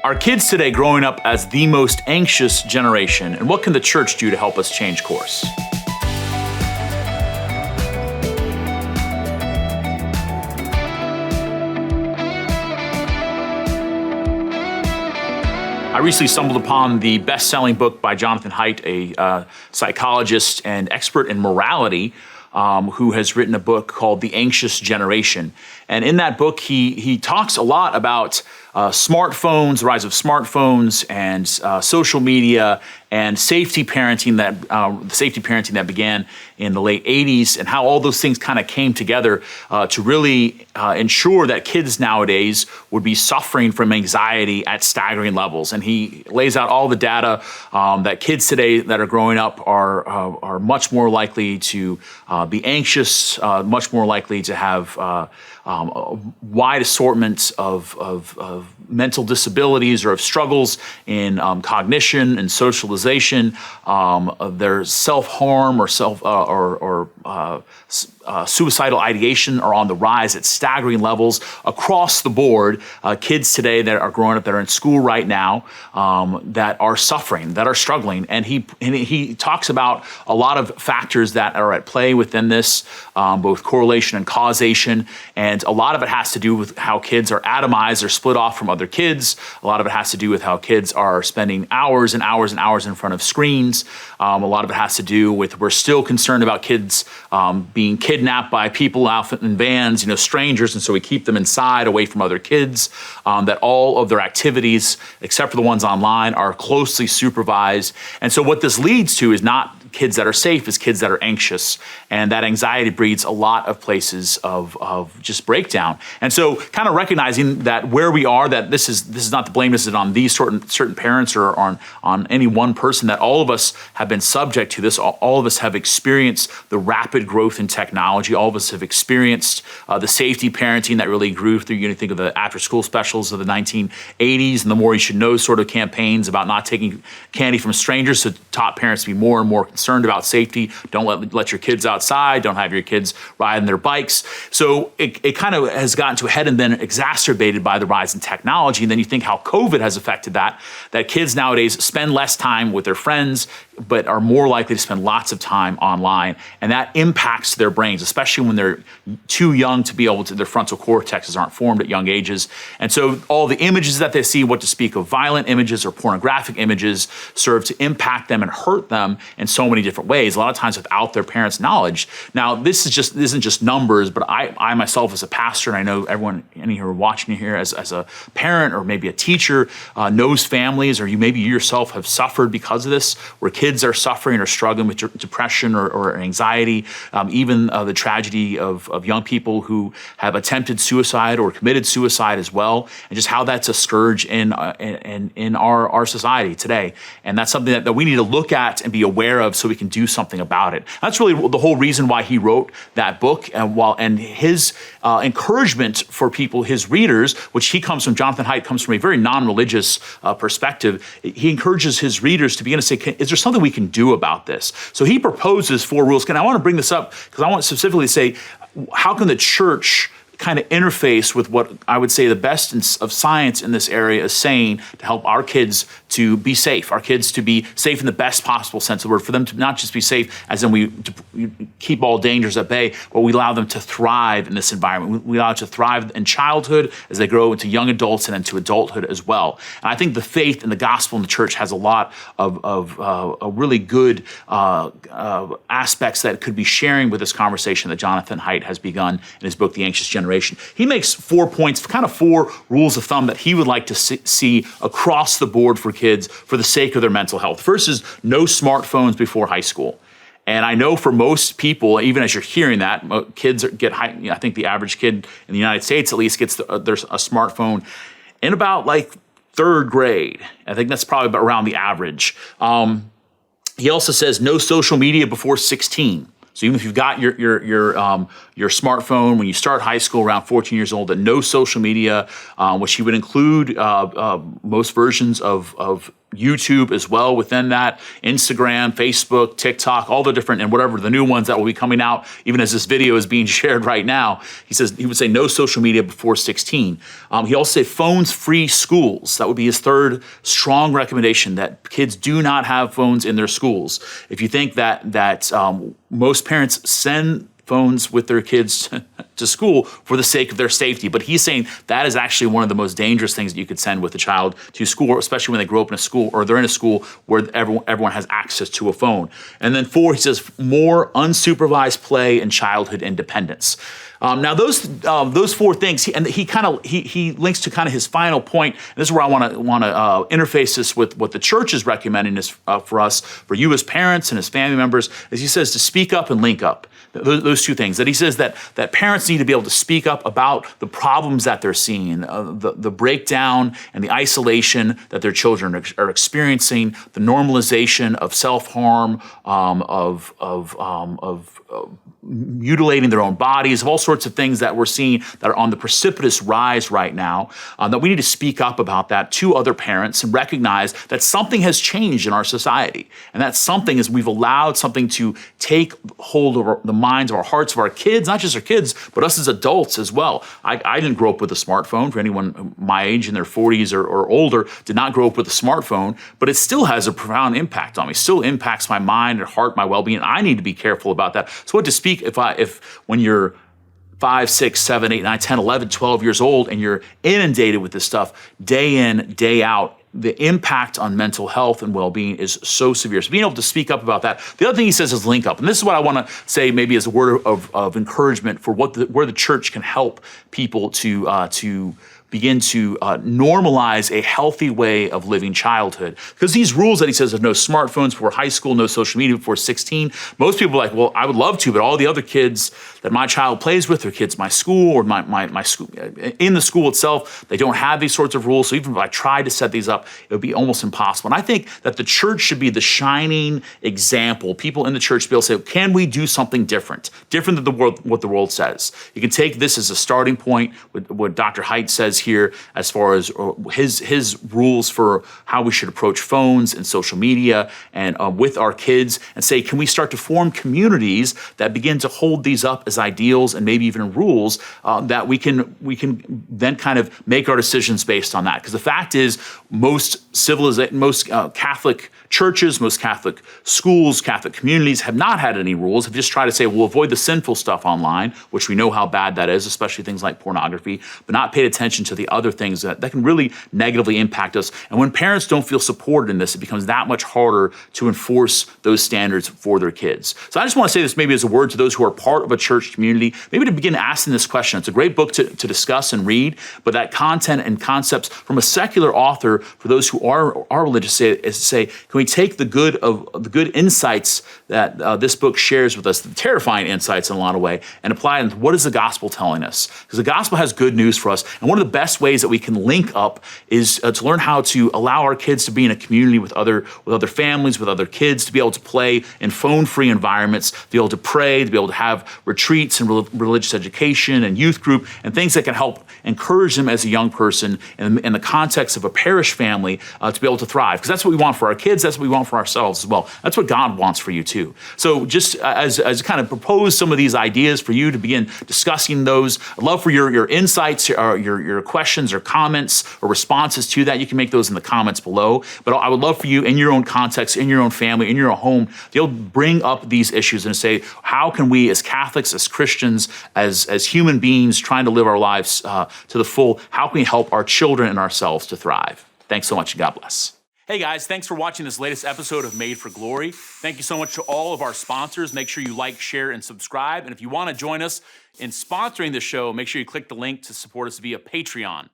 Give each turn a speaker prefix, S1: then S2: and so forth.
S1: Are kids today growing up as the most anxious generation, and what can the church do to help us change course? I recently stumbled upon the best-selling book by Jonathan Haidt, a psychologist and expert in morality, who has written a book called The Anxious Generation. And in that book, he talks a lot about smartphones, the rise of smartphones, and social media, and safety parenting that began in the late 80s, and how all those things kind of came together to really ensure that kids nowadays would be suffering from anxiety at staggering levels. And he lays out all the data that kids today that are growing up are much more likely to be anxious, much more likely to have a wide assortment of mental disabilities or of struggles in cognition and socialization. Their self-harm or suicidal ideation are on the rise at staggering levels across the board. Kids today that are growing up, that are in school right now, that are suffering, that are struggling. And he talks about a lot of factors that are at play within this, both correlation and causation. And a lot of it has to do with how kids are atomized or split off from other kids. A lot of it has to do with how kids are spending hours and hours and hours in front of screens. A lot of it has to do with, we're still concerned about kids being kidnapped by people out in vans, strangers, and so we keep them inside, away from other kids, that all of their activities, except for the ones online, are closely supervised. And so what this leads to is not kids that are safe, is kids that are anxious. And that anxiety breeds a lot of places of just breakdown. And so kind of recognizing that where we are, that this is not to blame this on these certain parents or on any one person, that all of us have been subject to this. All of us have experienced the rapid growth in technology. All of us have experienced the safety parenting that really grew through, you think of the after-school specials of the 1980s and the More You Should Know sort of campaigns about not taking candy from strangers, so taught parents to be more and more concerned about safety. Don't let your kids outside. Don't have your kids riding their bikes. So it kind of has gotten to a head and then exacerbated by the rise in technology. And then you think how COVID has affected that kids nowadays spend less time with their friends, but are more likely to spend lots of time online. And that impacts their brains, especially when they're too young to be able to, their frontal cortexes aren't formed at young ages. And so all the images that they see, what to speak of violent images or pornographic images, serve to impact them and hurt them in so many different ways, a lot of times without their parents' knowledge. Now, this isn't just numbers, but I myself as a pastor, and I know everyone any who are watching here as a parent or maybe a teacher knows families, or maybe you yourself have suffered because of this, where kids are suffering or struggling with depression or anxiety, even the tragedy of young people who have attempted suicide or committed suicide as well, and just how that's a scourge in our society today. And that's something that we need to look at and be aware of so we can do something about it. That's really the whole reason why he wrote that book, and his encouragement for people, his readers, which Jonathan Haidt comes from a very non-religious perspective. He encourages his readers to begin to say, is there something we can do about this? So he proposes 4 rules. And I want to bring this up because I want to specifically say, how can the church kind of interface with what I would say the best of science in this area is saying to help our kids to be safe, our kids to be safe in the best possible sense of the word, for them to not just be safe as in we keep all dangers at bay, but we allow them to thrive in this environment. We allow them to thrive in childhood as they grow into young adults and into adulthood as well. And I think the faith and the gospel in the church has a lot of really good aspects that could be sharing with this conversation that Jonathan Haidt has begun in his book, The Anxious Generation. He makes 4 points, kind of 4 rules of thumb that he would like to see across the board for kids for the sake of their mental health. First is no smartphones before high school. And I know for most people, even as you're hearing that, kids get high. I think the average kid in the United States at least gets there's a smartphone in about like 3rd grade. I think that's probably about around the average. He also says no social media before 16. So even if you've got your your smartphone when you start high school around 14 years old, that no social media, which he would include most versions of YouTube as well within that, Instagram, Facebook, TikTok, all the different, and whatever the new ones that will be coming out, even as this video is being shared right now. He says he would say no social media before 16. He also said phones-free schools. That would be his third strong recommendation, that kids do not have phones in their schools. If you think that most parents send phones with their kids to school for the sake of their safety. But he's saying that is actually one of the most dangerous things that you could send with a child to school, especially when they grow up in a school or they're in a school where everyone has access to a phone. And then 4, he says more unsupervised play and childhood independence. Now those 4 things, he links to kind of his final point. And this is where I want to interface this with what the church is recommending is for us, for you as parents and as family members, as he says to speak up and link up. Those 2 things. That he says that parents need to be able to speak up about the problems that they're seeing, the breakdown and the isolation that their children are experiencing, the normalization of self-harm, of mutilating their own bodies, of all sorts of things that we're seeing that are on the precipitous rise right now, that we need to speak up about that to other parents and recognize that something has changed in our society. And that something is we've allowed something to take hold of the minds of our hearts of our kids, not just our kids, but us as adults as well. I didn't grow up with a smartphone. For anyone my age in their 40s or older, did not grow up with a smartphone, but it still has a profound impact on me, still impacts my mind and heart, my well-being. I need to be careful about that. So what to speak if when you're 5, 6, 7, 8, 9, 10, 11, 12 years old and you're inundated with this stuff day in, day out, the impact on mental health and well-being is so severe. So being able to speak up about that. The other thing he says is link up. And this is what I want to say maybe as a word of encouragement for where the church can help people to begin to normalize a healthy way of living childhood. Because these rules that he says of no smartphones before high school, no social media before 16, most people are like, well, I would love to, but all the other kids that my child plays with, or kids my school or my school, in the school itself, they don't have these sorts of rules. So even if I tried to set these up, it would be almost impossible. And I think that the church should be the shining example. People in the church should be able to say, can we do something different than what the world says? You can take this as a starting point, what Dr. Haidt says here as far as his rules for how we should approach phones and social media and with our kids, and say, can we start to form communities that begin to hold these up as ideals and maybe even rules that we can then kind of make our decisions based on that? Because the fact is, most Catholic churches, most Catholic schools, Catholic communities have not had any rules, have just tried to say, we'll avoid the sinful stuff online, which we know how bad that is, especially things like pornography, but not paid attention to the other things that can really negatively impact us. And when parents don't feel supported in this, it becomes that much harder to enforce those standards for their kids. So I just want to say this maybe as a word to those who are part of a church community, maybe to begin asking this question. It's a great book to discuss and read, but that content and concepts from a secular author, for those who are religious, is to say, can we take the good insights that this book shares with us, the terrifying insights in a lot of ways, and apply them to what is the gospel telling us? Because the gospel has good news for us, and one of the best ways that we can link up is to learn how to allow our kids to be in a community with other families, with other kids, to be able to play in phone-free environments, to be able to pray, to be able to have retreats and religious education and youth group and things that can help encourage them as a young person in the context of a parish family to be able to thrive. Because that's what we want for our kids, that's what we want for ourselves as well. That's what God wants for you too. So just as kind of propose some of these ideas for you to begin discussing those, I'd love for your insights, or your questions or comments or responses to that. You can make those in the comments below. But I would love for you in your own context, in your own family, in your own home, to be able to bring up these issues and say, how can we as Catholics, as Christians, as human beings trying to live our lives to the full, how can we help our children and ourselves to thrive? Thanks so much, and God bless. Hey guys, thanks for watching this latest episode of Made for Glory. Thank you so much to all of our sponsors. Make sure you like, share, and subscribe. And if you want to join us in sponsoring the show, make sure you click the link to support us via Patreon.